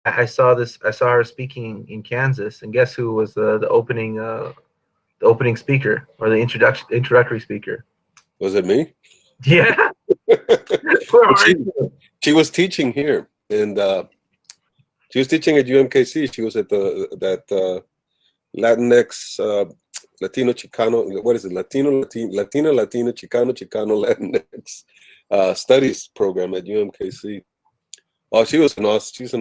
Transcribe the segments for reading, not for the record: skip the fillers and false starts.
I saw this. I saw her speaking in Kansas, and guess who was the opening speaker or the introductory speaker? Was it me? Yeah. Where are she, you? she was teaching here, and she was teaching at UMKC. She was at that Latinx, Latino Chicano. What is it? Latino Chicano Latinx studies program at UMKC. Oh, she's an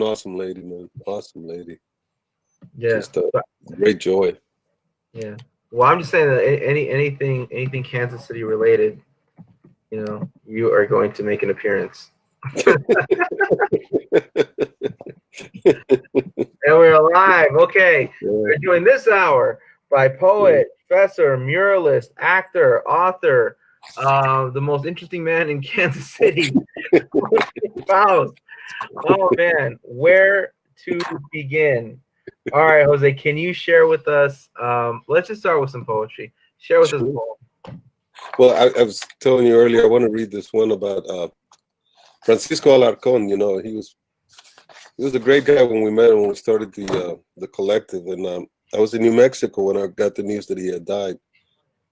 awesome lady, man. Awesome lady. Yeah. Just a great joy. Yeah. Well, I'm just saying that anything Kansas City related, you are going to make an appearance. And we're alive. Okay. Yeah. We're doing this hour by poet, professor, muralist, actor, author, the most interesting man in Kansas City, Faus. Oh man, where to begin? All right, Jose, can you share with us? Let's just start with some poetry. Share with us a poem. Well, I was telling you earlier, I want to read this one about Francisco Alarcón. He was a great guy when we met him, when we started the collective. And I was in New Mexico when I got the news that he had died.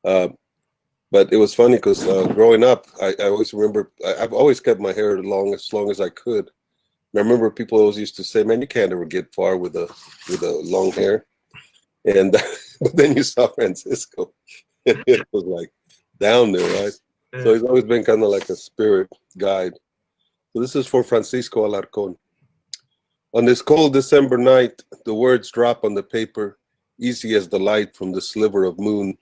But it was funny because growing up, I always remember, I've always kept my hair as long as I could. And I remember people always used to say, "Man, you can't ever get far with a long hair." And but then you saw Francisco, it was like down there, right? Yeah. So he's always been kind of like a spirit guide. So this is for Francisco Alarcón. On this cold December night, the words drop on the paper, easy as the light from the sliver of moon,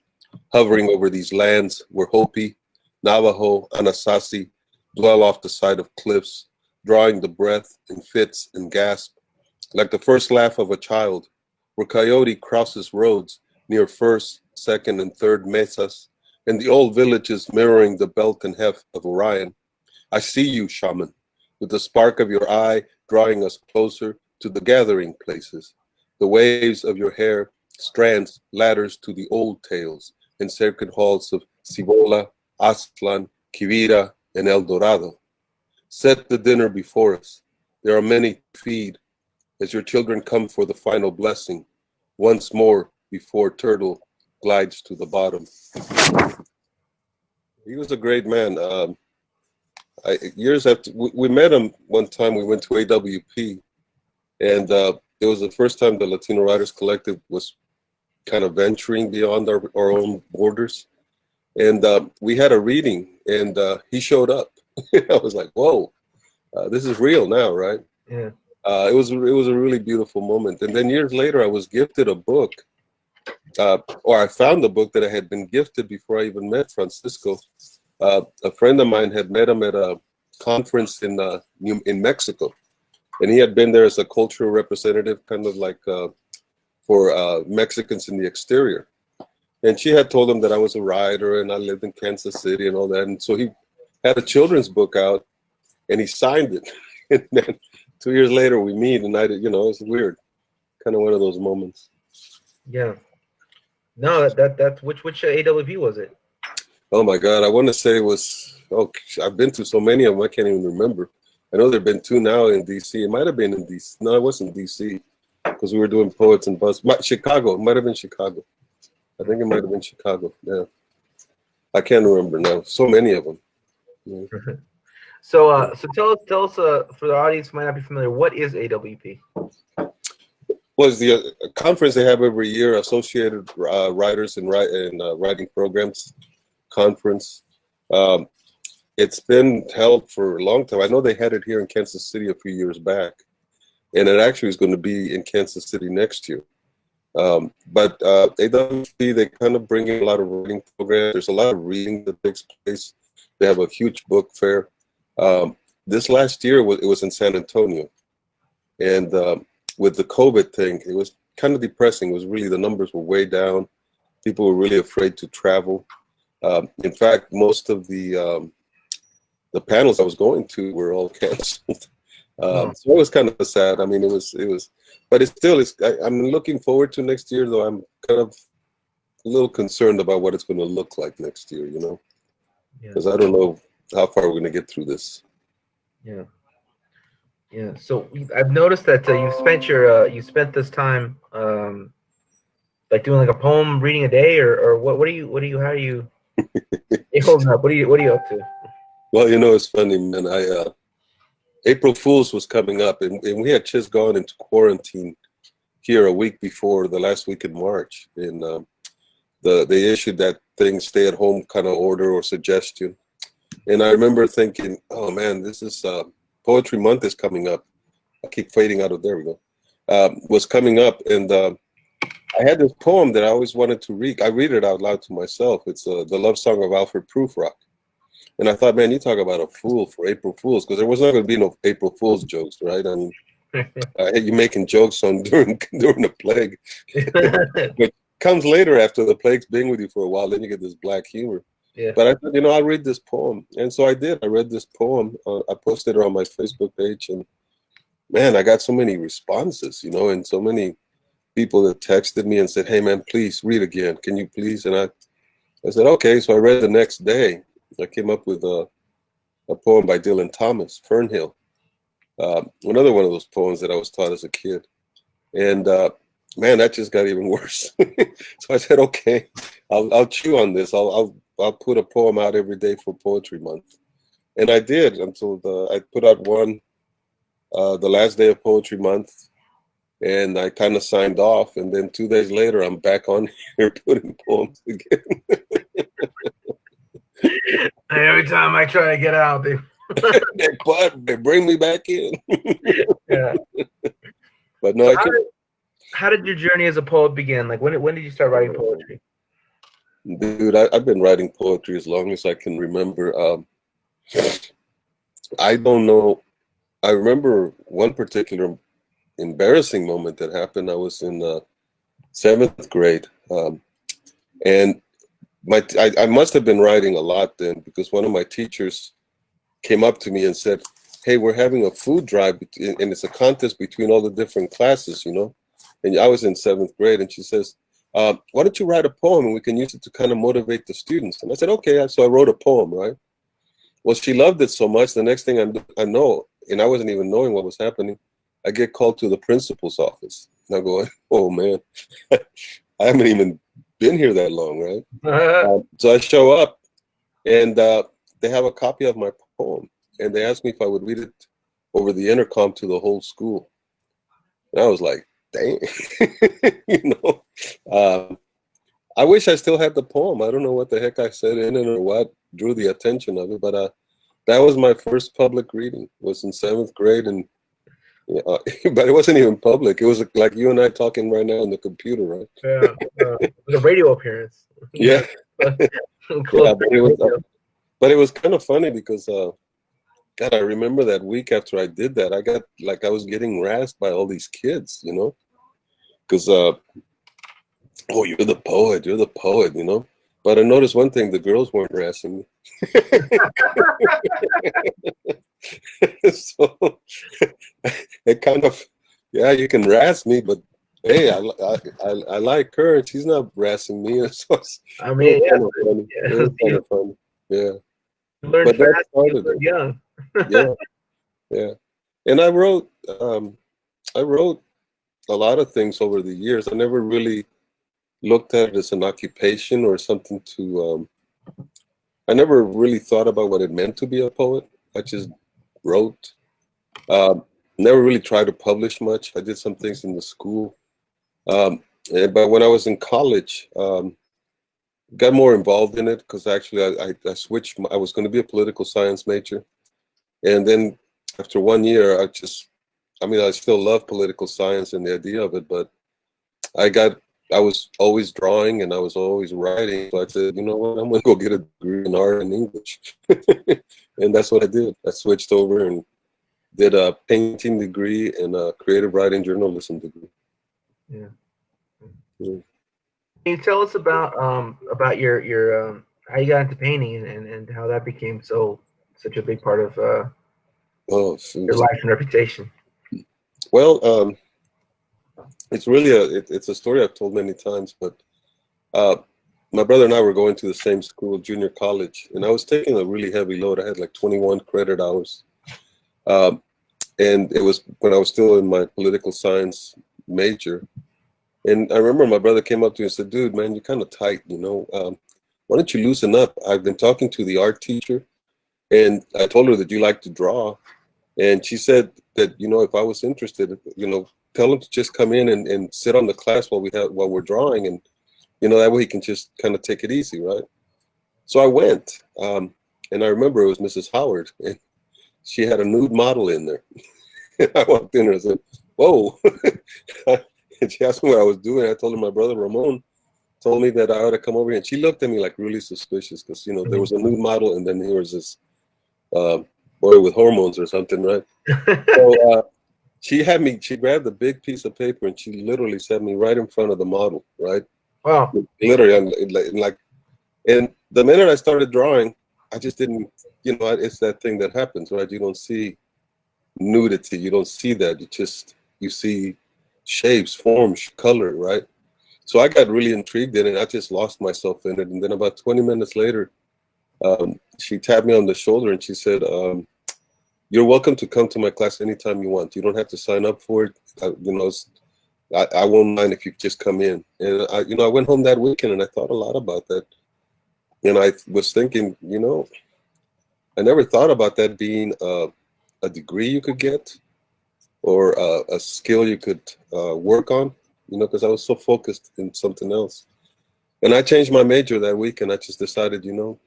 hovering over these lands where Hopi, Navajo, Anasazi dwell off the side of cliffs, drawing the breath in fits and gasp, like the first laugh of a child, where coyote crosses roads near first, second, and third mesas, and the old villages mirroring the belt and heft of Orion. I see you, shaman, with the spark of your eye drawing us closer to the gathering places. The waves of your hair, strands, ladders to the old tales and sacred halls of Cibola, Aztlan, Quivira, and El Dorado. Set the dinner before us. There are many to feed as your children come for the final blessing, once more before Turtle glides to the bottom. He was a great man. Years after we met him one time, we went to AWP, and it was the first time the Latino Writers Collective was kind of venturing beyond our own borders. And we had a reading, and he showed up. I was like, whoa, this is real now, right? Yeah. It was a really beautiful moment. And then years later, I was gifted a book, or I found a book that I had been gifted before I even met Francisco. A friend of mine had met him at a conference in Mexico, and he had been there as a cultural representative, kind of like for Mexicans in the exterior. And she had told him that I was a writer and I lived in Kansas City and all that. And so he had a children's book out, and he signed it. And then 2 years later we meet, and it was weird, kind of one of those moments. Yeah. No, that's which AWP was it? Oh my God, I want to say it was. Oh, I've been to so many of them, I can't even remember. I know there've been two now in DC. It might have been in DC. No, it wasn't DC, because we were doing Poets and Buzz. Chicago. It might have been Chicago. I think it might have been Chicago. Yeah, I can't remember now. So many of them. Yeah. So tell us for the audience who might not be familiar, what is AWP? Well, it's the conference they have every year, Associated Writers and Writing Programs Conference. It's been held for a long time. I know they had it here in Kansas City a few years back, and it actually is going to be in Kansas City next year. But AWP, they kind of bring in a lot of writing programs. There's a lot of reading that takes place. They have a huge book fair. This last year, it was in San Antonio. And with the COVID thing, it was kind of depressing. It was really, the numbers were way down. People were really afraid to travel. In fact, most of the panels I was going to were all canceled. So it was kind of sad. I mean, it was, but it still is. I'm looking forward to next year, though. I'm kind of a little concerned about what it's going to look like next year, because I don't know how far we're going to get through this. Yeah. Yeah. So I've noticed that you spent this time like doing like a poem reading a day, or what do you how do you hey, holding up? What are you up to? Well, it's funny, man. April Fool's was coming up, and we had just gone into quarantine here a week before the last week in March, and they issued that thing, stay at home kind of order or suggestion. And I remember thinking, oh man, this is Poetry Month is coming up. I keep fading out of there we go. Was coming up, and I had this poem that I always wanted to read. I read it out loud to myself. It's the love song of Alfred Prufrock. And I thought, man, you talk about a fool for April Fools, because there was not going to be no April Fools jokes, right? I mean, you making jokes on during the plague. But comes later after the plague's been with you for a while, then you get this black humor. Yeah. But I thought, I'll read this poem. And so I did. I read this poem. I posted it on my Facebook page. And man, I got so many responses, and so many people that texted me and said, hey, man, please read again. Can you please? And I said, okay. So I read the next day. I came up with a poem by Dylan Thomas, Fernhill. Another one of those poems that I was taught as a kid. And man, that just got even worse. So I said, okay, I'll chew on this. I'll put a poem out every day for Poetry Month. And I did until I put out one the last day of Poetry Month, and I kind of signed off. And then 2 days later, I'm back on here putting poems again. Every time I try to get out, they bring me back in. Yeah. But no, so how did your journey as a poet begin? Like when did you start writing poetry? Dude, I've been writing poetry as long as I can remember. I don't know. I remember one particular embarrassing moment that happened. I was in 7th grade, and I must have been writing a lot then, because one of my teachers came up to me and said, hey, we're having a food drive, and it's a contest between all the different classes, And I was in 7th grade, and she says, why don't you write a poem and we can use it to kind of motivate the students? And I said, okay. So I wrote a poem, right? Well, she loved it so much, the next thing I know, and I wasn't even knowing what was happening, I get called to the principal's office. And I'm going, oh man, I haven't even been here that long, right? So I show up, and they have a copy of my poem, and they asked me if I would read it over the intercom to the whole school. And I was like, dang. I wish I still had the poem. I don't know what the heck I said in it or what drew the attention of it, but that was my first public reading. It was in 7th grade, and but it wasn't even public. It was like you and I talking right now on the computer, right? Yeah, it was a radio appearance. Yeah. Yeah, but it was kind of funny because God, I remember that week after I did that, I got like I was getting razzed by all these kids, because oh, you're the poet, But I noticed one thing: the girls weren't razzing me. So it kind of, yeah, you can razz me, but hey, I like her, and she's not razzing me. So I mean, it was kind of funny. Yeah. Learned fast, young. Yeah. And I wrote a lot of things over the years. I never really looked at it as an occupation or something to. I never really thought about what it meant to be a poet. I just wrote. Never really tried to publish much. I did some things in the school, but when I was in college, got more involved in it because actually I switched. I was going to be a political science major, and then after 1 year, I still love political science and the idea of it, but I was always drawing and I was always writing. So I said, you know what, I'm going to go get a degree in art and English. And that's what I did. I switched over and did a painting degree and a creative writing journalism degree. Yeah. Can you tell us about your how you got into painting and how that became such a big part of your life and reputation? Well, it's really it's a story I've told many times, but my brother and I were going to the same school, junior college, and I was taking a really heavy load. I had like 21 credit hours. And it was when I was still in my political science major. And I remember my brother came up to me and said, dude, man, you're kind of tight, you know. Why don't you loosen up? I've been talking to the art teacher, and I told her that you like to draw. And she said that, you know, if I was interested, you know, tell him to just come in and sit on the class while we're drawing. And, you know, that way he can just kind of take it easy, right? So I went. And I remember it was Mrs. Howard, and she had a nude model in there. I walked in and I said, whoa. And she asked me what I was doing. I told her my brother Ramon told me that I ought to come over here. And she looked at me like really suspicious because, you know, there was a nude model and then there was this boy with hormones or something, right? So she grabbed a big piece of paper and she literally set me right in front of the model, right? Wow. Literally, and the minute I started drawing, I just didn't, you know, it's that thing that happens, right? You don't see nudity. You don't see that. You see shapes, forms, color, right? So I got really intrigued in it. I just lost myself in it. And then about 20 minutes later, she tapped me on the shoulder and she said, you're welcome to come to my class anytime you want. You don't have to sign up for it. You know, I won't mind if you just come in. And I went home that weekend and I thought a lot about that. And I was thinking, you know, I never thought about that being a degree you could get or a skill you could work on, you know, because I was so focused in something else. And I changed my major that week and I just decided, you know,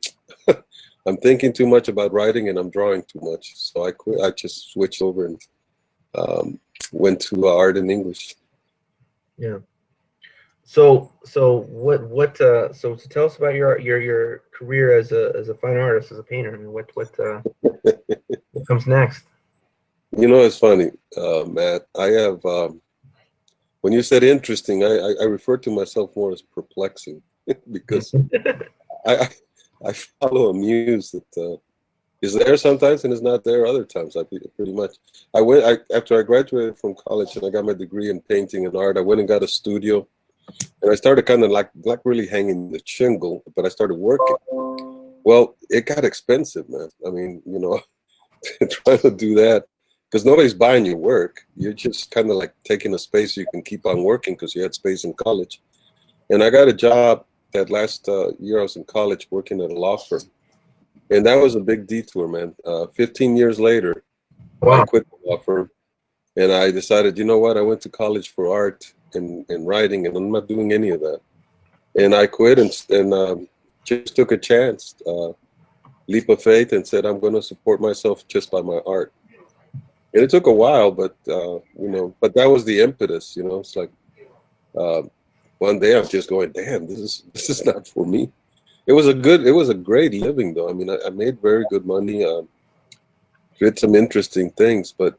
I'm thinking too much about writing and I'm drawing too much. So I quit. I just switched over and went to art and English. Yeah. So tell us about your career as a fine artist, as a painter. I mean, what comes next? You know, it's funny, Matt. I have when you said interesting, I refer to myself more as perplexing because I follow a muse that is there sometimes and is not there other times. Pretty much. After I graduated from college and I got my degree in painting and art. I went and got a studio. And I started kind of like really hanging the shingle, but I started working. Well, it got expensive, man. I mean, you know, trying to do that because nobody's buying your work. You're just kind of like taking a space so you can keep on working because you had space in college. And I got a job that last year I was in college working at a law firm. And that was a big detour, man. 15 years later, wow. I quit the law firm and I decided, you know what? I went to college for art and writing, and I'm not doing any of that. And I quit and just took a chance, leap of faith, and said I'm going to support myself just by my art. And it took a while, but you know, but that was the impetus. You know, it's like one day I'm just going, damn, this is not for me. It was a great living though. I mean, I made very good money, did some interesting things, but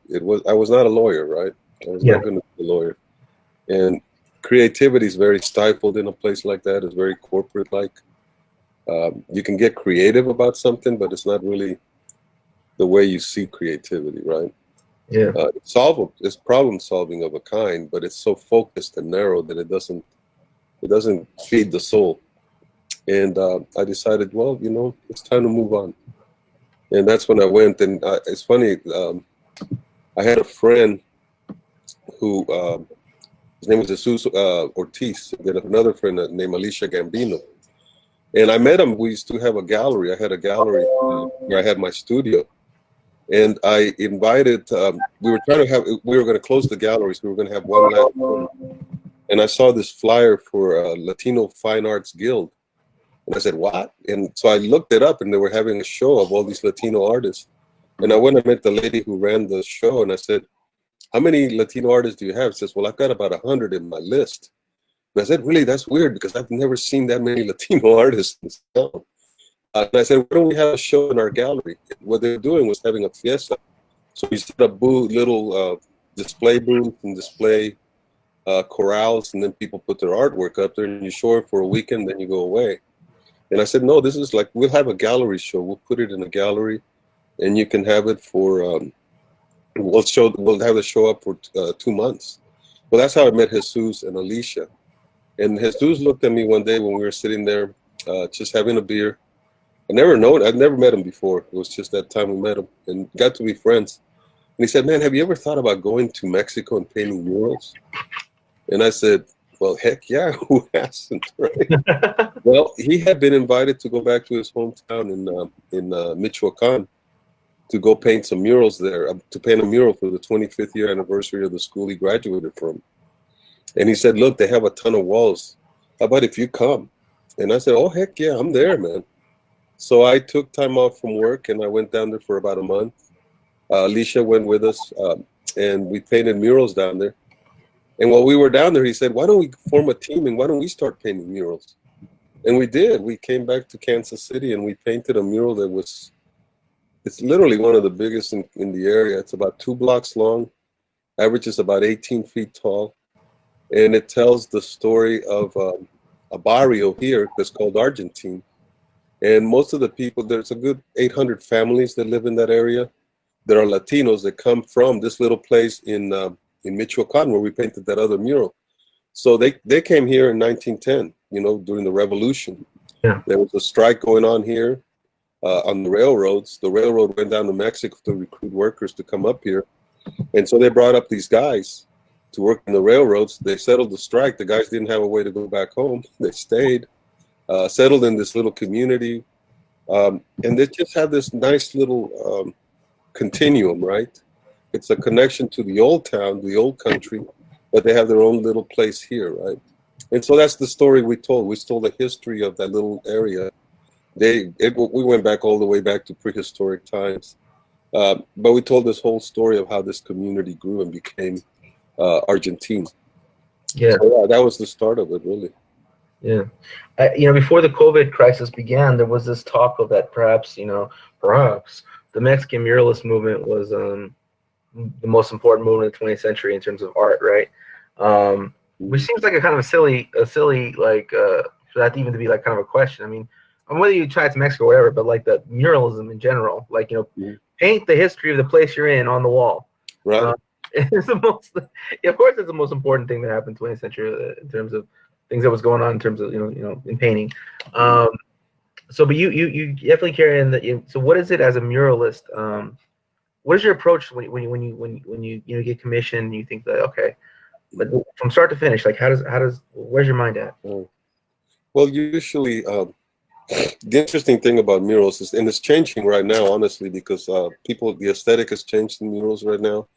I was not a lawyer, right? I was not going to be a lawyer. And creativity is very stifled in a place like that. It's very corporate-like. You can get creative about something, but it's not really the way you see creativity, right? Yeah. It's problem-solving of a kind, but it's so focused and narrow that it doesn't feed the soul. And I decided, well, you know, it's time to move on. And that's when I went. And it's funny. I had a friend who. His name was Jesus Ortiz. And then another friend named Alicia Gambino. And I met him. We used to have a gallery. I had a gallery where I had my studio. And I invited, we were going to close the galleries. We were going to have one last one. And I saw this flyer for Latino Fine Arts Guild. And I said, what? And so I looked it up and they were having a show of all these Latino artists. And I went and met the lady who ran the show and I said, how many Latino artists do you have? She says, well, I've got about 100 in my list. And I said, really, that's weird because I've never seen that many Latino artists in this town. And I said, why don't we have a show in our gallery? What they were doing was having a fiesta. So we set up little display booths and display corrals, and then people put their artwork up there and you show it for a weekend, then you go away. And I said, no, this is like, we'll have a gallery show. We'll put it in a gallery and you can have it for... We'll have the show up for 2 months. Well, that's how I met Jesus and Alicia. And Jesus looked at me one day when we were sitting there, just having a beer. I'd never met him before. It was just that time we met him and got to be friends. he said, man, have you ever thought about going to Mexico and painting murals? And I said, well, heck yeah, who hasn't, right? Well, he had been invited to go back to his hometown in Michoacan to go paint some murals there, to paint a mural for the 25th year anniversary of the school he graduated from. And he said, look, they have a ton of walls. How about if you come? And I said, oh, heck yeah, I'm there, man. So I took time off from work and I went down there for about a month. Alicia went with us and we painted murals down there. And while we were down there, he said, why don't we form a team and why don't we start painting murals? And we did. We came back to Kansas City and we painted a mural that was, it's literally one of the biggest in the area. It's about 2 blocks long, averages about 18 feet tall. And it tells the story of a barrio here that's called Argentine. And most of the people, there's a good 800 families that live in that area. There are Latinos that come from this little place in Michoacan where we painted that other mural. So they came here in 1910, you know, during the revolution. Yeah. There was a strike going on here on the railroads. The railroad went down to Mexico to recruit workers to come up here. And so they brought up these guys to work in the railroads. They settled the strike. The guys didn't have a way to go back home. They stayed, settled in this little community. And they just had this nice little continuum, right? It's a connection to the old town, the old country, but they have their own little place here, right? And so that's the story we told. We told the history of that little area. We went back all the way back to prehistoric times. But we told this whole story of how this community grew and became Argentine. Yeah. So, yeah, that was the start of it, really. Yeah. Before the COVID crisis began, there was this talk of that perhaps the Mexican muralist movement was the most important movement of the 20th century in terms of art, right? Which seems like a kind of a silly like for that even to be like kind of a question. I mean, whether you try it to Mexico or whatever, but like the muralism in general, like paint the history of the place you're in on the wall. Right. It's the most, of course, it's the most important thing that happened in the 20th century in terms of things that was going on in terms of in painting. So, but you definitely carry in that. So, what is it as a muralist? What is your approach when you get commissioned? And you think that okay, but from start to finish, like where's your mind at? Well, usually the interesting thing about murals is, and it's changing right now, honestly, because the aesthetic has changed in murals right now.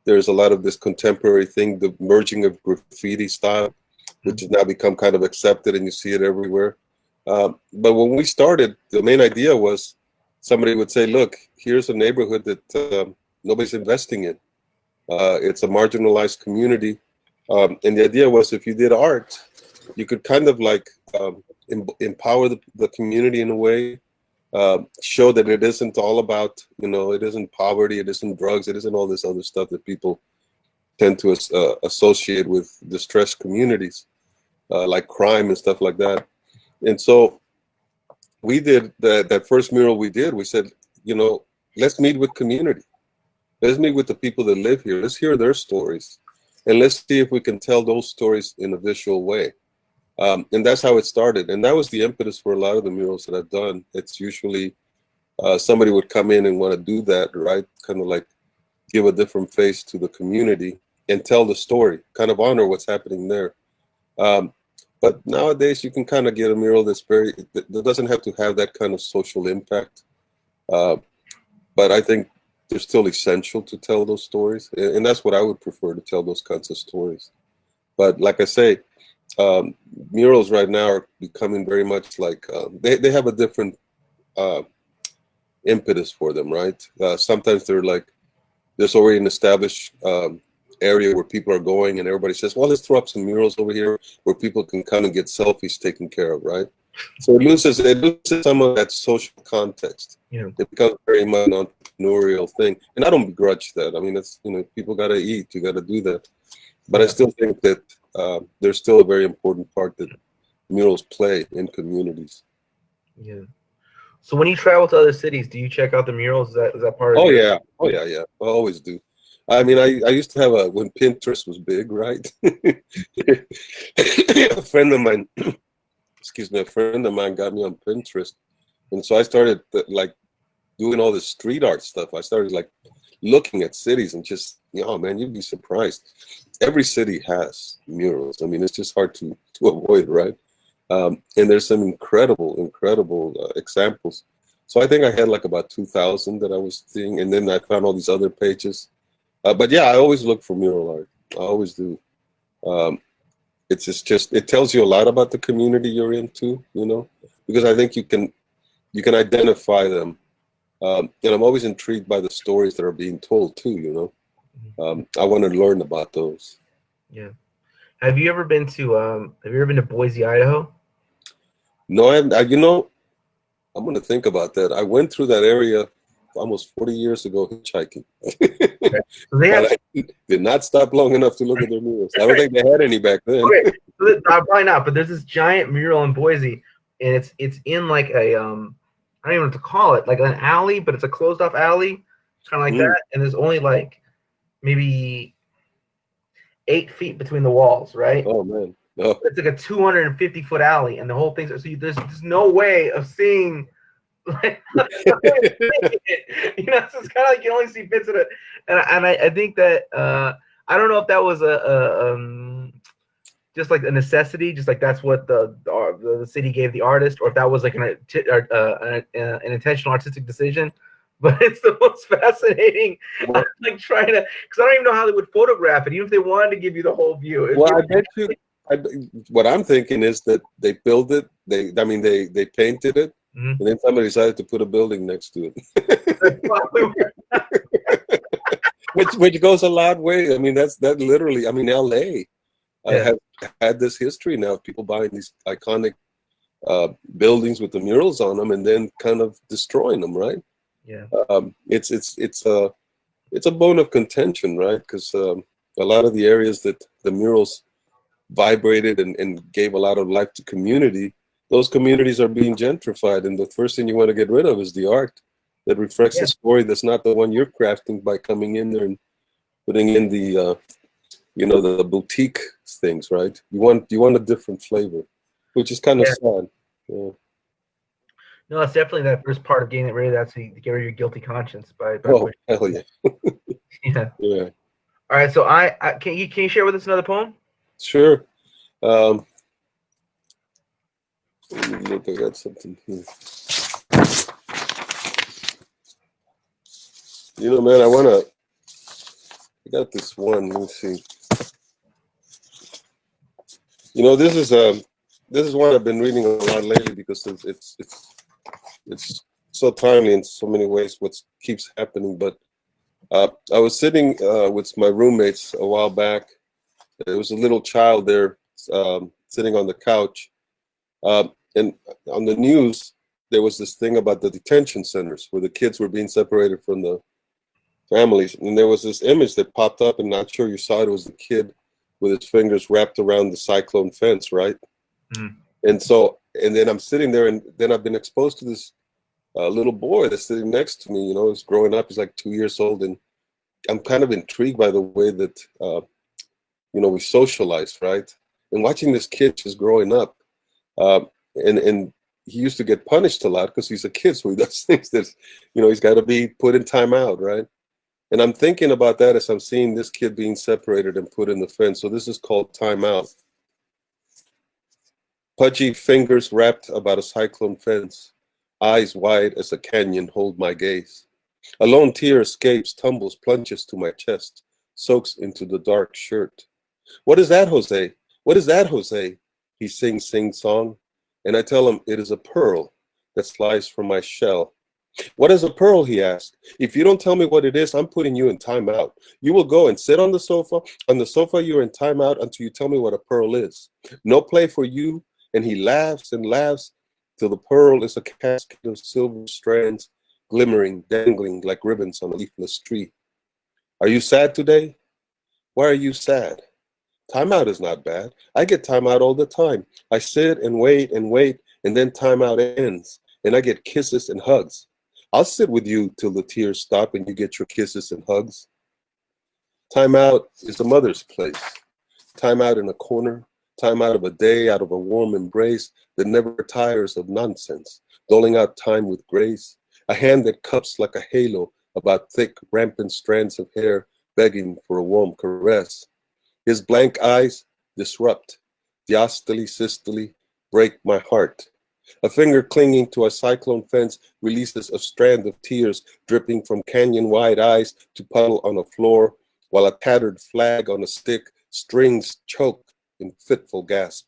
There's a lot of this contemporary thing, the merging of graffiti style, which has now become kind of accepted, and you see it everywhere. But when we started, the main idea was somebody would say, look, here's a neighborhood that nobody's investing in. It's a marginalized community. And the idea was if you did art, you could kind of like empower the community in a way, show that it isn't all about, it isn't poverty, it isn't drugs, it isn't all this other stuff that people tend to associate with distressed communities, like crime and stuff like that. And so we did that first mural we did. We said, let's meet with community. Let's meet with the people that live here. Let's hear their stories. And let's see if we can tell those stories in a visual way. And that's how it started. And that was the impetus for a lot of the murals that I've done. It's usually somebody would come in and want to do that, right? Kind of like give a different face to the community and tell the story, kind of honor what's happening there. But nowadays you can kind of get a mural that doesn't have to have that kind of social impact. But I think they're still essential to tell those stories. And that's what I would prefer, to tell those kinds of stories. But like I say, murals right now are becoming very much like, they have a different impetus for them, right? Sometimes they're like, there's already an established area where people are going and everybody says, well, let's throw up some murals over here where people can come and get selfies taken care of, right? So it loses some of that social context. Yeah. It becomes very much an entrepreneurial thing. And I don't begrudge that. I mean, it's, people got to eat, you got to do that. But I still think that there's still a very important part that murals play in communities. Yeah. So when you travel to other cities, do you check out the murals? Is that part of yeah. I always do. I mean, I used to have when Pinterest was big, right? A friend of mine got me on Pinterest. And so I started like doing all this street art stuff. I started like looking at cities and just, oh man, you'd be surprised. Every city has murals. I mean, it's just hard to avoid, right? And there's some incredible examples. So I think I had like about 2,000 that I was seeing, and then I found all these other pages. But yeah, I always look for mural art. I always do. It's just it tells you a lot about the community you're into, you know, because I think you can identify them. And I'm always intrigued by the stories that are being told too, you know. I want to learn about those. Yeah. Have you ever been to Boise, Idaho? No, you know, I'm going to think about that. I went through that area almost 40 years ago hitchhiking. Okay. So they have, I did not stop long enough to look at their murals. I don't think they had any back then. Okay, so probably not, but there's this giant mural in Boise, and it's in like a I don't even know what to call it, like an alley, but it's a closed off alley, kind of like that, and there's only like maybe 8 feet between the walls, right? Oh man, no. It's like a 250-foot alley, and the whole thing's so there's no way of seeing. Like, you know, so it's kind of like you only see bits of it, and I think that I don't know if that was just like a necessity, just like that's what the city gave the artist, or if that was like an intentional artistic decision. But it's the most fascinating. Well, like trying to, because I don't even know how they would photograph it, even if they wanted to give you the whole view. Well, I bet you. What I'm thinking is that they built it. They painted it. Mm-hmm. And then somebody decided to put a building next to it, which goes a long way. I mean, that literally. I mean, L.A. Has had this history now of people buying these iconic buildings with the murals on them and then kind of destroying them, right? Yeah. It's a bone of contention, right? Because a lot of the areas that the murals vibrated and gave a lot of life to community. Those communities are being gentrified, and the first thing you want to get rid of is the art that reflects the story that's not the one you're crafting by coming in there and putting in the the boutique things, right? You want a different flavor, which is kind of sad. Yeah. No, it's definitely that first part of getting rid of that, so you get rid of your guilty conscience by hell yeah. Yeah. Yeah. All right, so I can you share with us another poem? Sure. Look, I got something here. You know, man, I got this one. Let me see. You know, this is one I've been reading a lot lately because it's so timely in so many ways. What keeps happening, but I was sitting with my roommates a while back. There was a little child there sitting on the couch. And on the news, there was this thing about the detention centers where the kids were being separated from the families. And there was this image that popped up, and not sure you saw it. It was a kid with his fingers wrapped around the cyclone fence, right? Mm. And then I'm sitting there, and then I've been exposed to this little boy that's sitting next to me. You know, he's growing up. He's like 2 years old, and I'm kind of intrigued by the way that we socialize, right? And watching this kid just growing up. And he used to get punished a lot because he's a kid, so he does things that, he's got to be put in timeout, right? And I'm thinking about that as I'm seeing this kid being separated and put in the fence. So this is called timeout. Pudgy fingers wrapped about a cyclone fence, eyes wide as a canyon hold my gaze. A lone tear escapes, tumbles, plunges to my chest, soaks into the dark shirt. What is that, Jose? What is that, Jose? He sings sing-song, and I tell him it is a pearl that slides from my shell. What is a pearl, he asks. If you don't tell me what it is, I'm putting you in timeout. You will go and sit on the sofa. On the sofa, you're in timeout until you tell me what a pearl is. No play for you. And he laughs and laughs till the pearl is a casket of silver strands, glimmering, dangling like ribbons on a leafless tree. Are you sad today? Why are you sad? Timeout is not bad. I get timeout all the time. I sit and wait, and then timeout ends, and I get kisses and hugs. I'll sit with you till the tears stop and you get your kisses and hugs. Timeout is a mother's place. Timeout in a corner. Timeout of a day, out of a warm embrace that never tires of nonsense. Doling out time with grace. A hand that cups like a halo about thick, rampant strands of hair begging for a warm caress. His blank eyes disrupt, diastole, systole, break my heart. A finger clinging to a cyclone fence releases a strand of tears dripping from canyon-wide eyes to puddle on a floor, while a tattered flag on a stick strings choke in fitful gasp.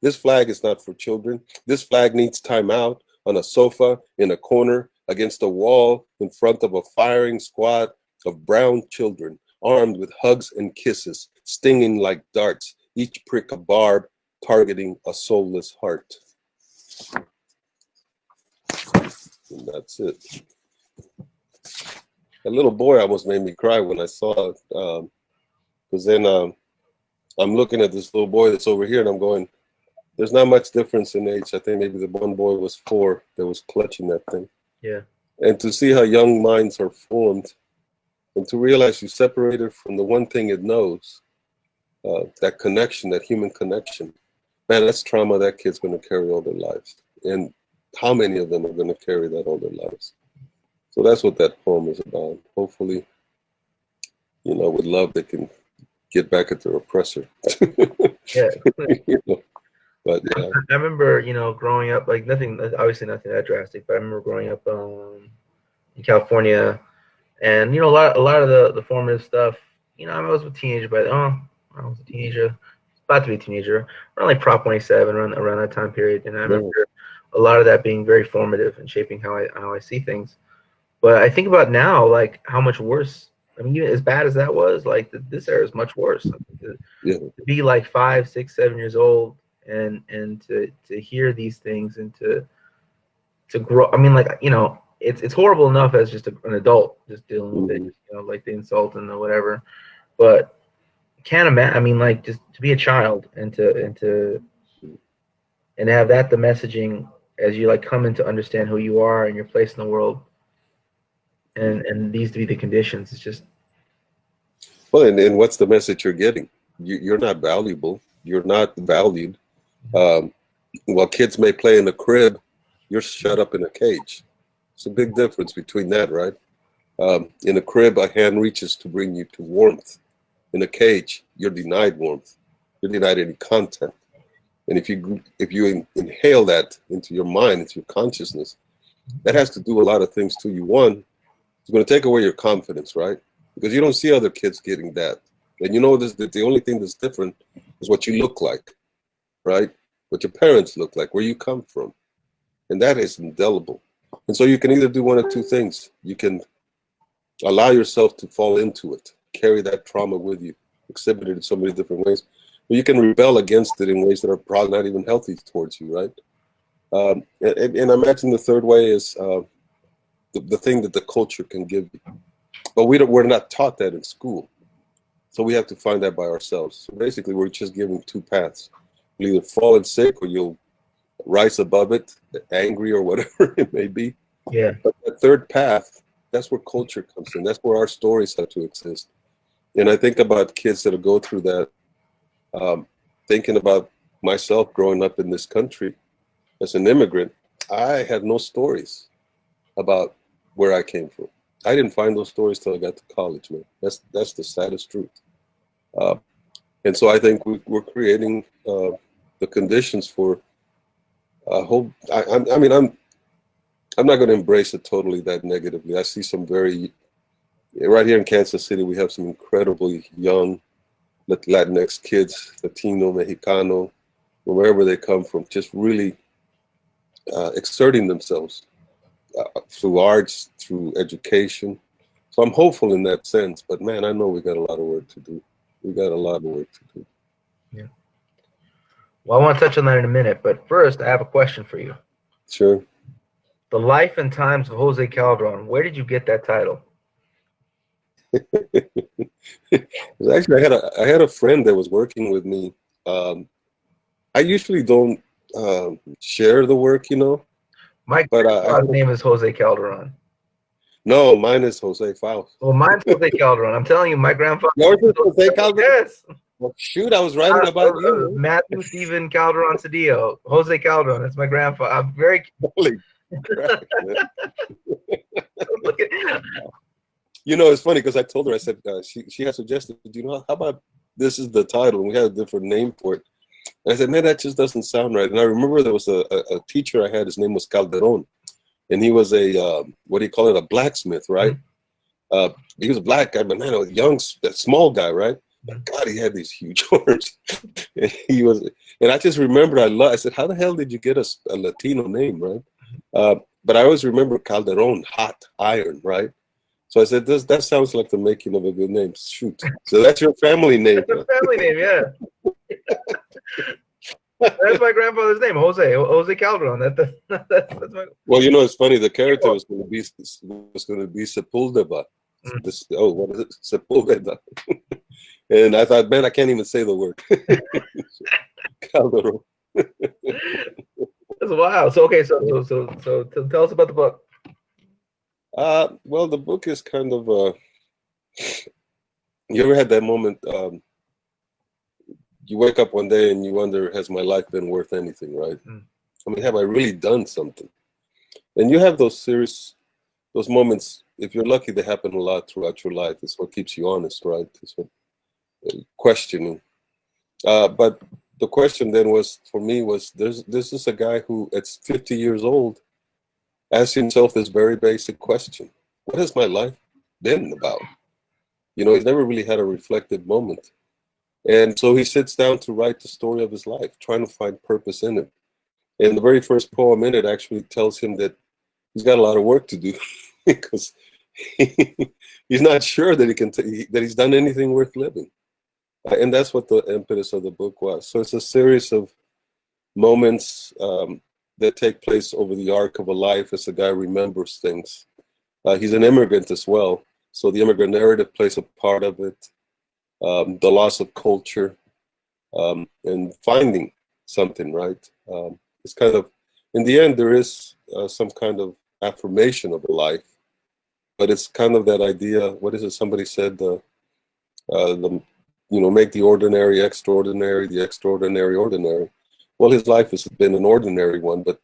This flag is not for children. This flag needs time out on a sofa, in a corner, against a wall, in front of a firing squad of brown children, armed with hugs and kisses, stinging like darts, each prick a barb, targeting a soulless heart. And that's it. A little boy almost made me cry when I saw it, because then I'm looking at this little boy that's over here, and I'm going, there's not much difference in age. I think maybe the one boy was 4 that was clutching that thing. Yeah. And to see how young minds are formed, and to realize you separated from the one thing it knows, that connection, that human connection, man, that's trauma that kid's going to carry all their lives. And how many of them are going to carry that all their lives? So that's what that poem is about. Hopefully, you know, with love, they can get back at their oppressor. Yeah. You know? But yeah. I remember, you know, growing up, like obviously nothing that drastic, but I remember growing up in California, and, you know, a lot of the formative stuff, you know, I was a teenager, but I was a teenager, about to be a teenager, around like Prop 27, around that time period, and I remember a lot of that being very formative and shaping how I see things. But I think about now, like, how much worse. I mean, even as bad as that was, like, this era is much worse. To be like 5, 6, 7 years old and to hear these things and to grow. I mean, like, you know, it's horrible enough as just an adult just dealing with it, you know, like the insult and the whatever. But can't imagine. I mean, like, just to be a child and to have that the messaging as you like come in to understand who you are and your place in the world, and these to be the conditions. It's just, well, and what's the message you're getting? You're not valuable. You're not valued. While kids may play in a crib, you're shut up in a cage. It's a big difference between that, right? In a crib, a hand reaches to bring you to warmth. In a cage, you're denied warmth. You're denied any content. And if you inhale that into your mind, into your consciousness, that has to do a lot of things to you. One, it's going to take away your confidence, right? Because you don't see other kids getting that. And you know that the only thing that's different is what you look like, right? What your parents look like, where you come from. And that is indelible. And so you can either do one of two things. You can allow yourself to fall into it, carry that trauma with you, exhibit it in so many different ways. But you can rebel against it in ways that are probably not even healthy towards you, right? And I imagine the third way is the thing that the culture can give you. But we're not taught that in school. So we have to find that by ourselves. So basically, we're just given two paths. You'll either fall in sick or you'll rise above it, angry or whatever it may be. Yeah. But the third path, that's where culture comes in. That's where our stories have to exist. And I think about kids that go through that, thinking about myself growing up in this country as an immigrant. I had no stories about where I came from. I didn't find those stories till I got to college, man. That's the saddest truth. And so I think we're creating the conditions for hope. I mean, I'm not going to embrace it totally that negatively. I see some right here in Kansas City, we have some incredibly young Latinx kids, Latino, Mexicano, wherever they come from, just really exerting themselves through arts, through education. So I'm hopeful in that sense, but man, I know we got a lot of work to do. We got a lot of work to do. Yeah. Well, I want to touch on that in a minute, but first I have a question for you. Sure. The Life and Times of Jose Calderon. Where did you get that title? Actually, I had a friend that was working with me. I usually don't share the work, you know. My grandfather's name is Jose Calderon. No, mine is Jose Faus. Well, mine's Jose Calderon. I'm telling you, my grandfather. Yours is Jose Calderon? Yes. Well, shoot, I was writing about you. Matthew Stephen Calderon Cedillo. Jose Calderon. That's my grandfather. I'm very. Holy crap, Look at. You know, it's funny because I told her, I said, she had suggested, you know, how about this is the title? And we had a different name for it. And I said, man, that just doesn't sound right. And I remember there was a teacher I had, his name was Calderon. And he was a, what do you call it, a blacksmith, right? He was a black guy, but man, a young, small guy, right? But God, he had these huge horns. And he was, and I just remembered, I said, how the hell did you get a Latino name, right? But I always remember Calderon, hot iron, right? So I said, that sounds like the making of a good name. Shoot. So that's your family name. That's a family name, yeah. That's my grandfather's name, Jose Calderon. That's my... Well, you know, it's funny. The character was going to be Sepúlveda. What is it? Sepúlveda. And I thought, man, I can't even say the word. Calderon. That's wild. So okay, so tell us about the book. Well, the book is kind of you ever had that moment you wake up one day and you wonder, has my life been worth anything, right? I mean, have I really done something? And you have those moments, if you're lucky, they happen a lot throughout your life. It's what keeps you honest, right? It's what questioning. But the question then was, for me, was this is a guy who at 50 years old asked himself this very basic question: what has my life been about? You know, he's never really had a reflective moment. And so he sits down to write the story of his life, trying to find purpose in it. And the very first poem in it actually tells him that he's got a lot of work to do because he's not sure that that he's done anything worth living. And that's what the impetus of the book was. So it's a series of moments that take place over the arc of a life as the guy remembers things. He's an immigrant as well, so the immigrant narrative plays a part of it. The loss of culture and finding something, right? It's kind of, in the end, there is some kind of affirmation of a life, but it's kind of that idea. What is it? Somebody said, make the ordinary extraordinary, the extraordinary ordinary. Well, his life has been an ordinary one, but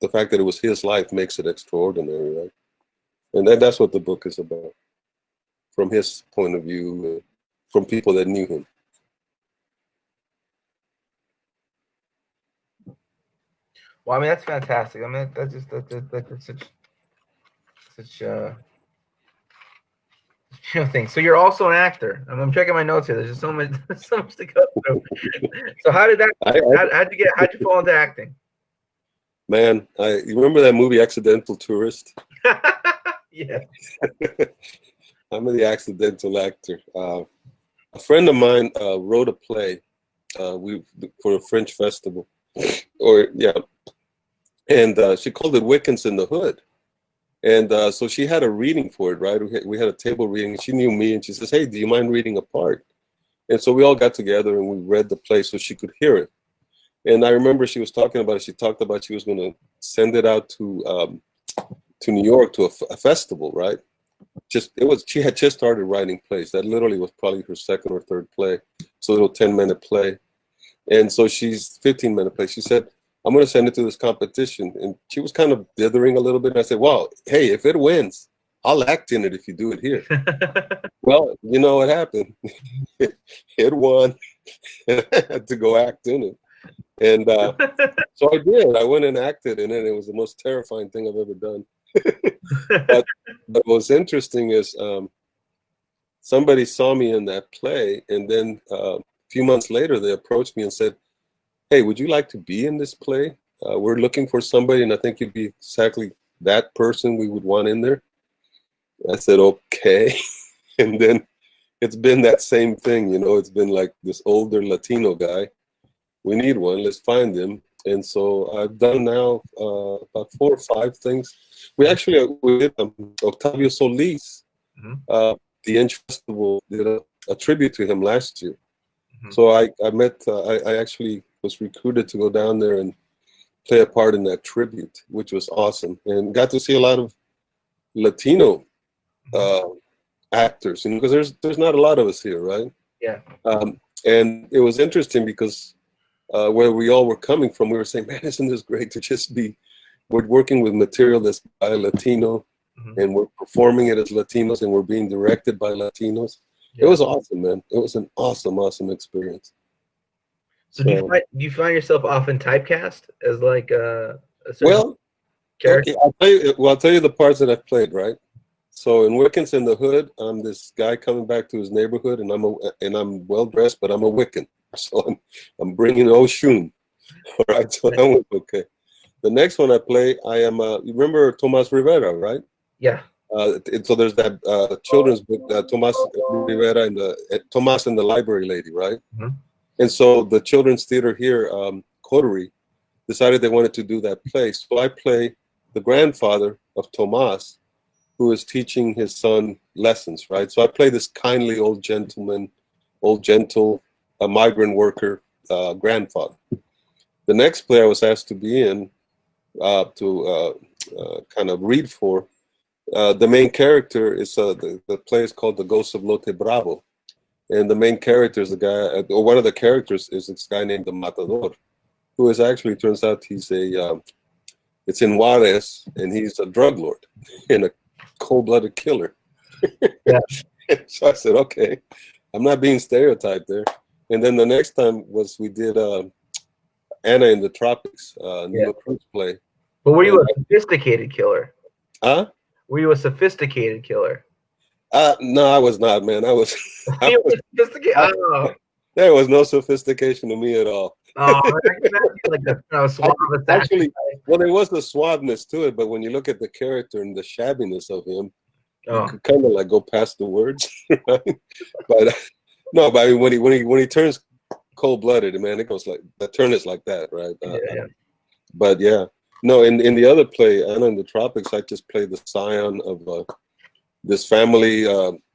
the fact that it was his life makes it extraordinary, right? And that's what the book is about, from his point of view, from people that knew him. Well, I mean, that's fantastic. I mean, that's such thing. So you're also an actor. I'm checking my notes here. There's just so much to go through. So how did that? How'd you fall into acting? Man, you remember that movie Accidental Tourist? Yeah. I'm the accidental actor. A friend of mine wrote a play for a French festival, and she called it Wiccans in the Hood. And so she had a reading for it, right? We had a table reading, and she knew me, and she says, hey, do you mind reading a part? And so we all got together, and we read the play so she could hear it. And I remember she was talking about it. She talked about she was going to send it out to New York to a festival, right? She had just started writing plays. That literally was probably her second or third play. So a little 10-minute play. And so she's 15-minute play. She said, I'm going to send it to this competition. And she was kind of dithering a little bit. And I said, well, hey, if it wins, I'll act in it if you do it here. Well, you know what happened? It won. And I had to go act in it. And so I did. I went and acted in it. It was the most terrifying thing I've ever done. but what's interesting is somebody saw me in that play, and then a few months later they approached me and said, hey, would you like to be in this play? We're looking for somebody, and I think you'd be exactly that person we would want in there. I said, okay. And then it's been that same thing, it's been like this older Latino guy. We need one, let's find him. And so I've done now about 4 or 5 things. We did Octavio Solis, the Inch Festival, did a tribute to him last year. So I actually was recruited to go down there and play a part in that tribute, which was awesome. And got to see a lot of Latino actors, because there's not a lot of us here, right? Yeah. And it was interesting because where we all were coming from, we were saying, man, isn't this great to just we're working with material that's by Latino, and we're performing it as Latinos, and we're being directed by Latinos. Yeah. It was awesome, man. It was an awesome experience. So do you find yourself often typecast as like a certain character? Okay, I'll tell you the parts that I've played, right? So in Wiccans in the Hood, I'm this guy coming back to his neighborhood, and I'm well dressed, but I'm a Wiccan. So I'm bringing Oshun. All right, so that was okay. The next one I play, I am. You remember Tomas Rivera, right? Yeah. So there's that children's book, Tomas Rivera and Tomas and the Library Lady, right? Mm-hmm. And so the children's theater here, Coterie, decided they wanted to do that play. So I play the grandfather of Tomas, who is teaching his son lessons, right? So I play this kindly old gentleman, gentle migrant worker grandfather. The next play I was asked to be in to kind of read for. The main character is the play is called The Ghost of Lote Bravo, and the main character is the guy, or one of the characters is this guy named the Matador, who is actually turns out he's it's in Juarez, and he's a drug lord and a cold-blooded killer. Yeah. So I said, okay, I'm not being stereotyped there. And then the next time we did Anna in the Tropics, Neil Cruz play. But were you a sophisticated killer? Huh? Were you a sophisticated killer? No, I was not, man. I was sophisticated? Oh. There was no sophistication to me at all. Oh, like the suave actually, well, there was the suaveness to it, but when you look at the character and the shabbiness of him, you could kind of like go past the words, right? But no, but I mean, when he turns cold-blooded, man, it goes like the turn is like that, right? But yeah, no. In the other play, Anna in the Tropics, I just played the scion of this family.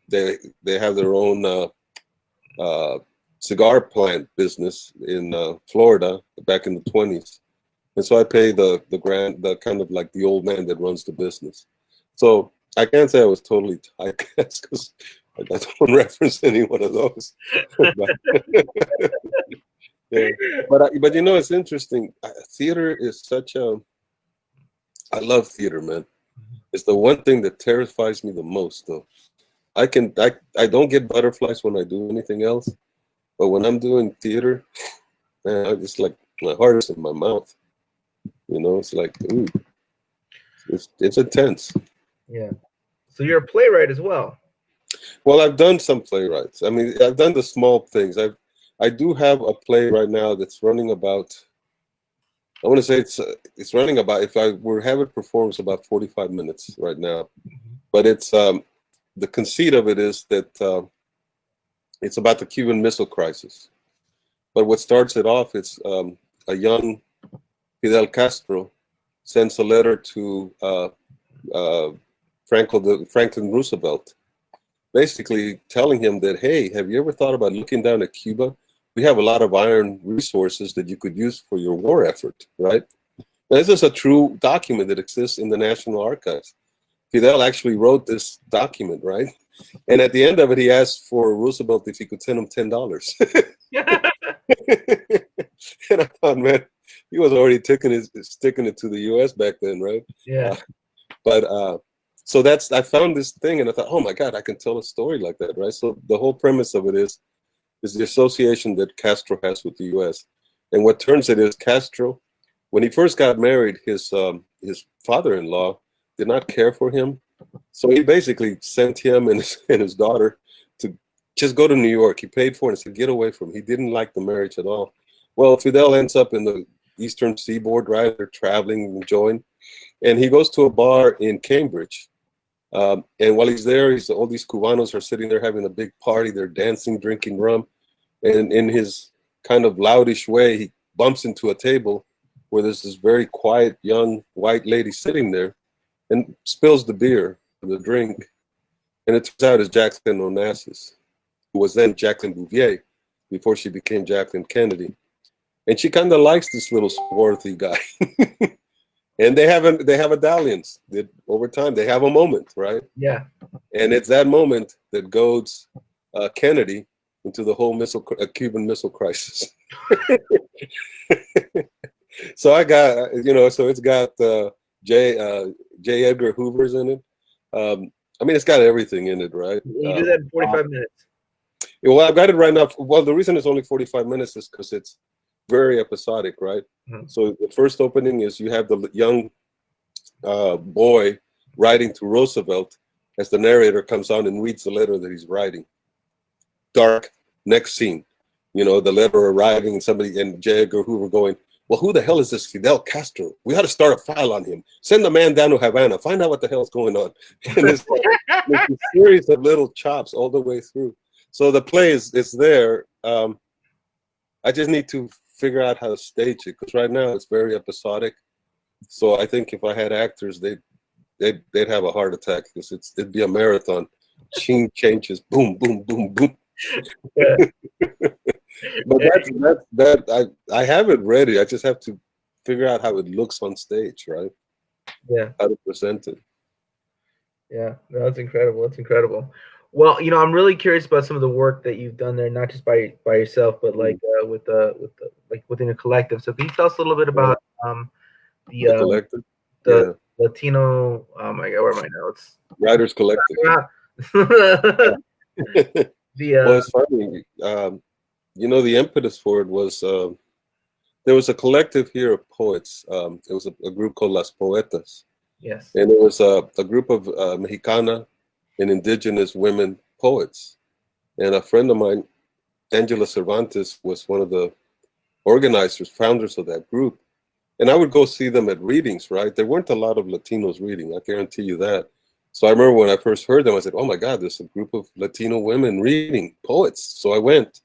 They have their own cigar plant business in Florida back in the 20s, and so I play the kind of like the old man that runs the business. So I can't say I was totally typecast because I don't reference any one of those. Yeah. But you know, it's interesting. Theater is such a. I love theater, man. It's the one thing that terrifies me the most, though. I don't get butterflies when I do anything else, but when I'm doing theater, man, I just like my heart is in my mouth. You know, it's like, ooh, it's intense. Yeah. So you're a playwright as well. Well, I've done some playwrights. I mean, I've done the small things. I do have a play right now that's running about. I want to say it's running about. If I were to have it performed, it's about 45 minutes right now. But it's the conceit of it is that it's about the Cuban Missile Crisis. But what starts it off, it's a young Fidel Castro sends a letter to Franklin Roosevelt, basically telling him that, hey, have you ever thought about looking down at Cuba? We have a lot of iron resources that you could use for your war effort, right? Now, this is a true document that exists in the National Archives. Fidel actually wrote this document, right? And at the end of it, he asked for Roosevelt if he could send him $10. And I thought, man, he was already sticking it to the U.S. back then, right? Yeah. So I found this thing, and I thought, oh my God, I can tell a story like that, right? So the whole premise of it is the association that Castro has with the U.S. And what turns it is Castro, when he first got married, his father-in-law did not care for him. So he basically sent him and his daughter to just go to New York. He paid for it and said, get away from him. He didn't like the marriage at all. Well, Fidel ends up in the Eastern Seaboard, right? They're traveling, enjoying. And he goes to a bar in Cambridge. And while he's there, all these Cubanos are sitting there having a big party. They're dancing, drinking rum. And in his kind of loudish way, he bumps into a table where there's this very quiet young white lady sitting there and spills the beer, the drink. And it turns out it's Jacqueline Onassis, who was then Jacqueline Bouvier before she became Jacqueline Kennedy. And she kind of likes this little swarthy guy. And they have a dalliance. Over time, they have a moment, right? Yeah. And it's that moment that goads Kennedy into the whole Cuban Missile Crisis. So I got, so it's got J. Edgar Hoover's in it. I mean, it's got everything in it, right? You do that in 45 minutes. Well, I've got it right now. Well, the reason it's only 45 minutes is because it's very episodic, right? Mm-hmm. So the first opening is you have the young boy writing to Roosevelt as the narrator comes on and reads the letter that he's writing. Dark. Next scene, you know, the letter arriving and somebody and J. Edgar Hoover going, well, who the hell is this Fidel Castro? We ought to start a file on him. Send the man down to Havana. Find out what the hell's going on. And it's like a series of little chops all the way through. So the play is there. I just need to figure out how to stage it because right now it's very episodic. So I think if I had actors, they'd have a heart attack because it'd be a marathon. Scene changes, boom, boom, boom, boom. Yeah. But I have it ready. I just have to figure out how it looks on stage, right? Yeah. How to present it. Yeah, no, that's incredible. That's incredible. Well, you know, I'm really curious about some of the work that you've done there, not just by yourself, but like with like within a collective. So can you tell us a little bit about The collective? the Latino? Oh my God, where are my notes? Writers Collective. Well, it's funny. You know, the impetus for it was there was a collective here of poets. It was a group called Las Poetas. Yes. And it was a group of Mexicana and indigenous women poets. And a friend of mine, Angela Cervantes, was one of the organizers, founders of that group. And I would go see them at readings, right? There weren't a lot of Latinos reading, I guarantee you that. So I remember when I first heard them, I said, oh my God, there's a group of Latino women reading poets. So I went.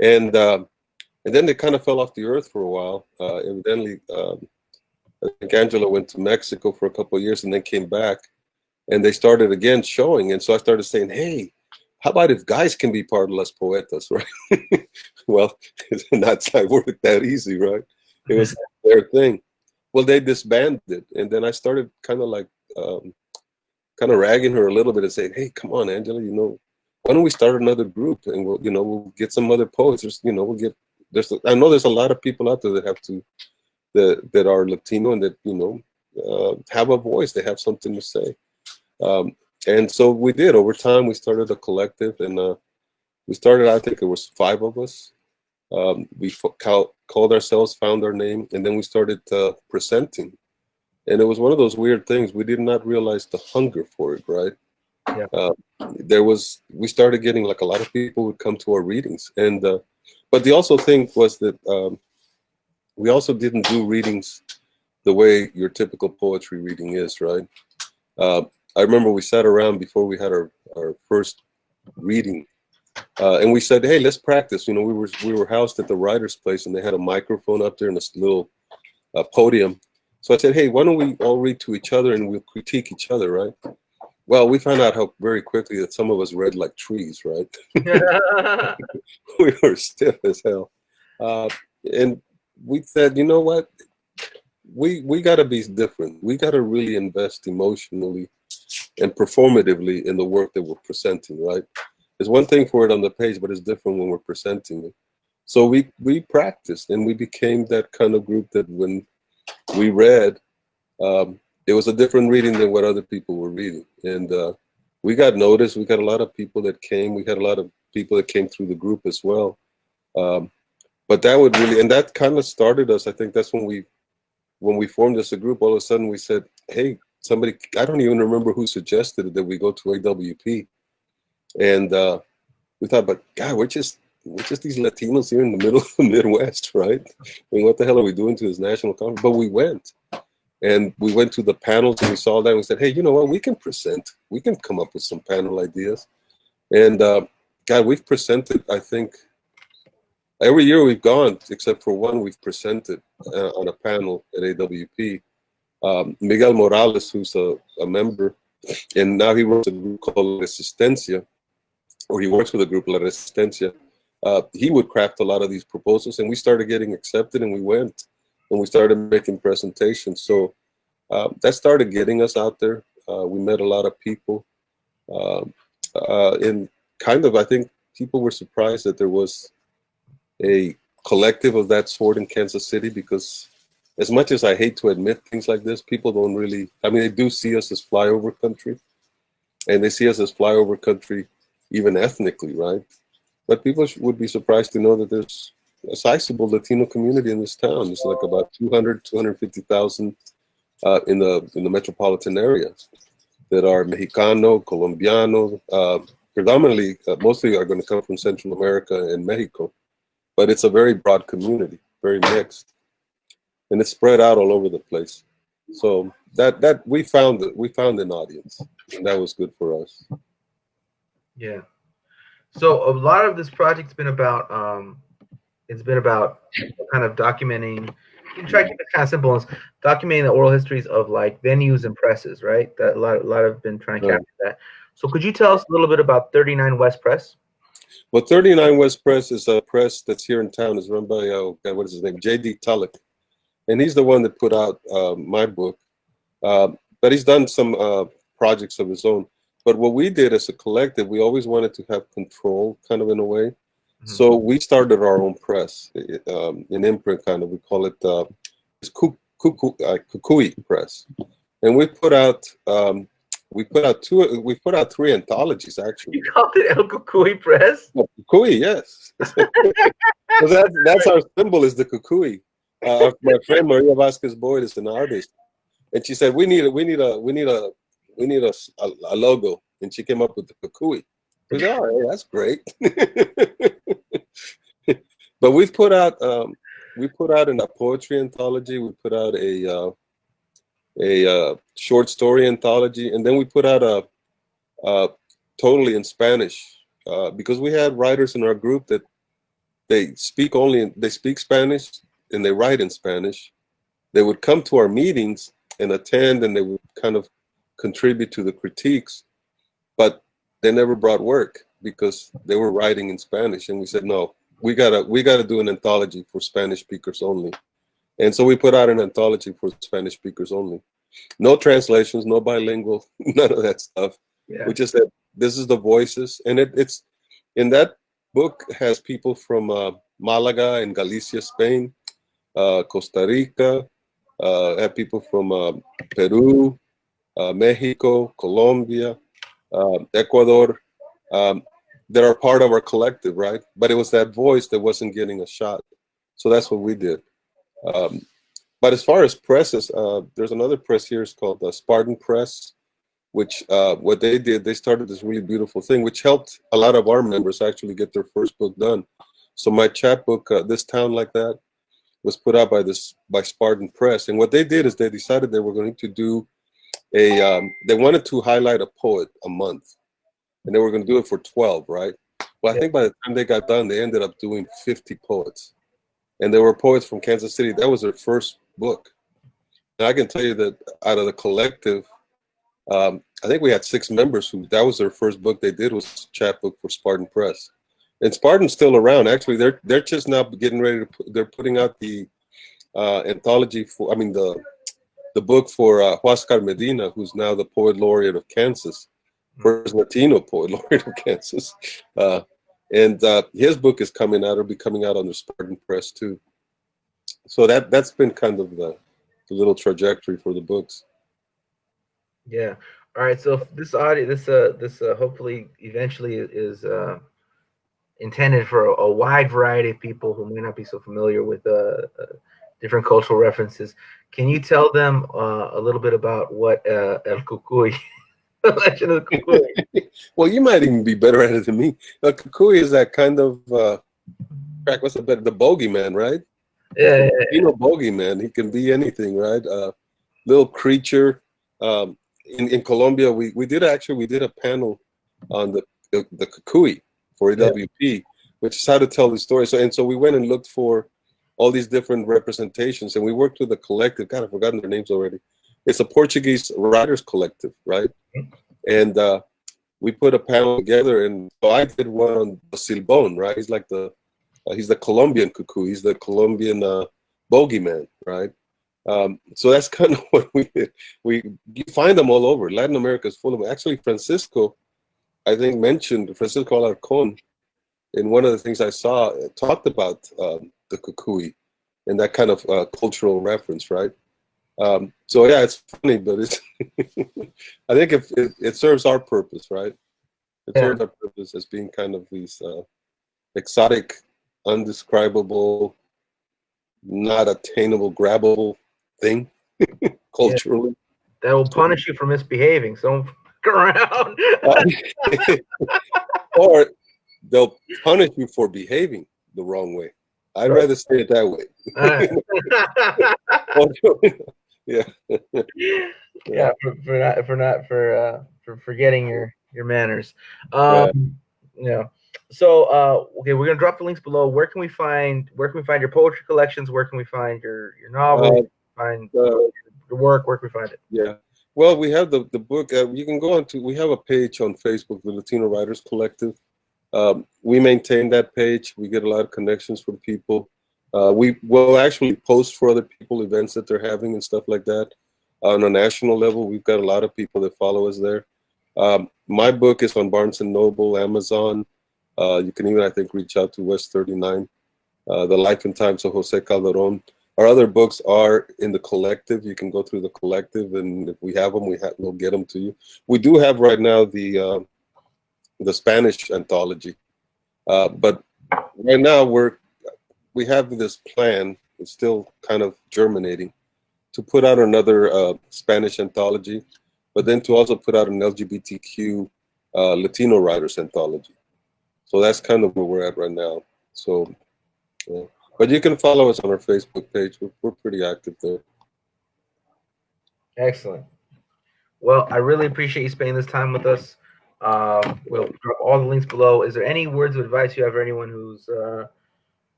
And then they kind of fell off the earth for a while. Evidently, I think Angela went to Mexico for a couple of years and then came back. And they started again showing. And so I started saying, hey, how about if guys can be part of Las Poetas, right? Well, it's not like work that easy, right? It was their thing. Well, they disbanded. And then I started kind of like, kind of ragging her a little bit and saying, hey, come on, Angela, you know, why don't we start another group and we'll get some other poets. I know there's a lot of people out there that are Latino and that, have a voice. They have something to say. And so we did. Over time, we started a collective, and we started, I think it was 5 of us. We called ourselves, found our name, and then we started presenting. And it was one of those weird things. We did not realize the hunger for it, right? Yeah. We started getting like a lot of people would come to our readings. And, but the also thing was that we also didn't do readings the way your typical poetry reading is, right? I remember we sat around before we had our first reading, and we said, "Hey, let's practice." You know, we were housed at the writer's place, and they had a microphone up there and this little podium. So I said, "Hey, why don't we all read to each other and we'll critique each other, right?" Well, we found out how very quickly that some of us read like trees, right? We were stiff as hell, and we said, "You know what? We got to be different. We got to really invest emotionally and performatively in the work that we're presenting, right? There's one thing for it on the page, but it's different when we're presenting it." So we practiced, and we became that kind of group that when we read, it was a different reading than what other people were reading. And we got noticed. We got a lot of people that came. We had a lot of people that came through the group as well. But that would really, and that kind of started us. I think that's when we formed as a group, all of a sudden we said, hey, somebody, I don't even remember who suggested it, that we go to AWP. And we thought, but God, we're just these Latinos here in the middle of the Midwest, right? I mean, what the hell are we doing to this national conference? But we went. And we went to the panels and we saw that and we said, hey, you know what? We can present. We can come up with some panel ideas. And God, we've presented, I think, every year we've gone, except for one, we've presented on a panel at AWP. Miguel Morales, who's a member, and now he works with a group called Resistencia, or he works with a group La Resistencia. He would craft a lot of these proposals, and we started getting accepted, and we went, and we started making presentations. So that started getting us out there. We met a lot of people, and kind of, I think people were surprised that there was a collective of that sort in Kansas City, because as much as I hate to admit things like this, people don't really, I mean, they do see us as flyover country, and they see us as flyover country, even ethnically, right? But people would be surprised to know that there's a sizable Latino community in this town. It's like about 250,000 in the metropolitan area that are Mexicano, Colombiano, predominantly, mostly are going to come from Central America and Mexico. But it's a very broad community, very mixed, and it's spread out all over the place. So that we found an audience, and that was good for us. Yeah. So a lot of this project's been about kind of documenting. You can try to keep it kind of simple. It's documenting the oral histories of like venues and presses, right? That a lot have been trying to capture that. So could you tell us a little bit about 39 West Press? Well, 39 West Press is a press that's here in town. It's run by what is his name, J.D. Tulloch, and he's the one that put out my book. But he's done some projects of his own. But what we did as a collective, we always wanted to have control, kind of in a way. Mm-hmm. So we started our own press, an imprint kind of. We call it it's Kukui Press, and we put out three anthologies actually. You called it El Kukui Press? Kukui, yes. So that's our symbol, is the Kukui. My friend Maria Vasquez Boyd is an artist, and she said we need a logo, and she came up with the Kukui. We said, oh, hey, that's great. But we put out in a poetry anthology. We put out a short story anthology, and then we put out a totally in Spanish because we had writers in our group that they speak Spanish and they write in Spanish. They would come to our meetings and attend, and they would kind of contribute to the critiques, but they never brought work because they were writing in Spanish. And we said, no, we gotta do an anthology for Spanish speakers only. And so we put out an anthology for Spanish speakers only. No translations, no bilingual, none of that stuff. Yeah. We just said, this is the voices. And it's in that book has people from Malaga and Galicia, Spain, Costa Rica, have people from Peru, Mexico, Colombia, Ecuador, that are part of our collective, right? But it was that voice that wasn't getting a shot. So that's what we did. But as far as presses, there's another press here. It's called the Spartan Press, which what they did, they started this really beautiful thing, which helped a lot of our members actually get their first book done. So my chapbook, This Town Like That, was put out by Spartan Press. And what they did is they decided they were going to do they wanted to highlight a poet a month, and they were going to do it for 12, right? Well, I think by the time they got done, they ended up doing 50 poets. And there were poets from Kansas City. That was their first book. And I can tell you that out of the collective, I think we had 6 members who that was their first book they did, was a chapbook for Spartan Press. And Spartan's still around. Actually, they're just now getting ready to they're putting out the anthology for, the book for Huáscar Medina, who's now the Poet Laureate of Kansas, first Latino Poet Laureate of Kansas. And his book is coming out, or be coming out on the Spartan Press too. So that's been kind of the little trajectory for the books. Yeah. All right. So this audio, this hopefully eventually is intended for a wide variety of people who may not be so familiar with different cultural references. Can you tell them a little bit about what El Kukui, the legend of the Kukui? Well, you might even be better at it than me. El Kukui is that kind of what's the bogeyman, right? Yeah. You know, bogeyman. He can be anything, right? Little creature. In Colombia, we did a panel on the Kukui for AWP, which is how to tell the story. So we went and looked for all these different representations, and we worked with a collective. God, I've forgotten their names already. It's a Portuguese writers collective, right? And we put a panel together, and so I did one on the Silbón, right? He's like he's the Colombian Kukui. He's the Colombian bogeyman, right? So that's kind of what we did. You find them all over. Latin America is full of them. Actually, Francisco, I think, mentioned Francisco Alarcón in one of the things I saw, talked about the Kukui and that kind of cultural reference, right? So yeah, it's funny, but it's I think if it serves our purpose, right? It serves our purpose as being kind of these exotic, undescribable, not attainable, grabbable thing culturally. That will punish you for misbehaving. So don't fuck around. Or they'll punish you for behaving the wrong way. I'd rather say it that way. Yeah. Yeah, for forgetting your manners. Yeah. Yeah. So okay, we're gonna drop the links below. Where can we find your poetry collections? Where can we find your novels? Find your work? Where can we find it? Yeah. Well, we have the book. You can go on to. We have a page on Facebook, the Latino Writers Collective. We maintain that page. We get a lot of connections from people. We will actually post for other people events that they're having and stuff like that. On a national level, we've got a lot of people that follow us there. My book is on Barnes & Noble, Amazon. You can even, I think, reach out to West 39. The Life and Times of Jose Calderon. Our other books are in the collective. You can go through the collective, and if we have them, we'll get them to you. We do have right now the Spanish anthology, but right now we have this plan. It's still kind of germinating to put out another Spanish anthology, but then to also put out an LGBTQ Latino writers anthology. So that's kind of where we're at right now. So. Yeah. But you can follow us on our Facebook page. We're pretty active there. Excellent. Well, I really appreciate you spending this time with us. We'll drop all the links below. Is there any words of advice you have for anyone who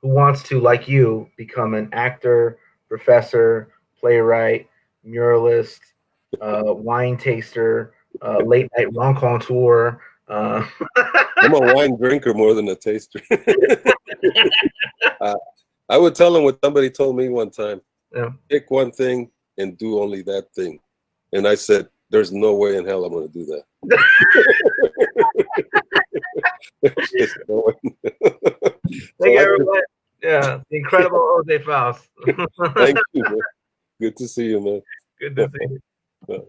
wants to, like you, become an actor, professor, playwright, muralist, wine taster, late night raconteur? I'm a wine drinker more than a taster. I would tell them what somebody told me one time. Yeah. Pick one thing and do only that thing. And I said, there's no way in hell I'm going to do that. Just no way. Thank you, everyone. Yeah, the incredible Jose Faus. Thank you, man. Good to see you, man. Good to see you.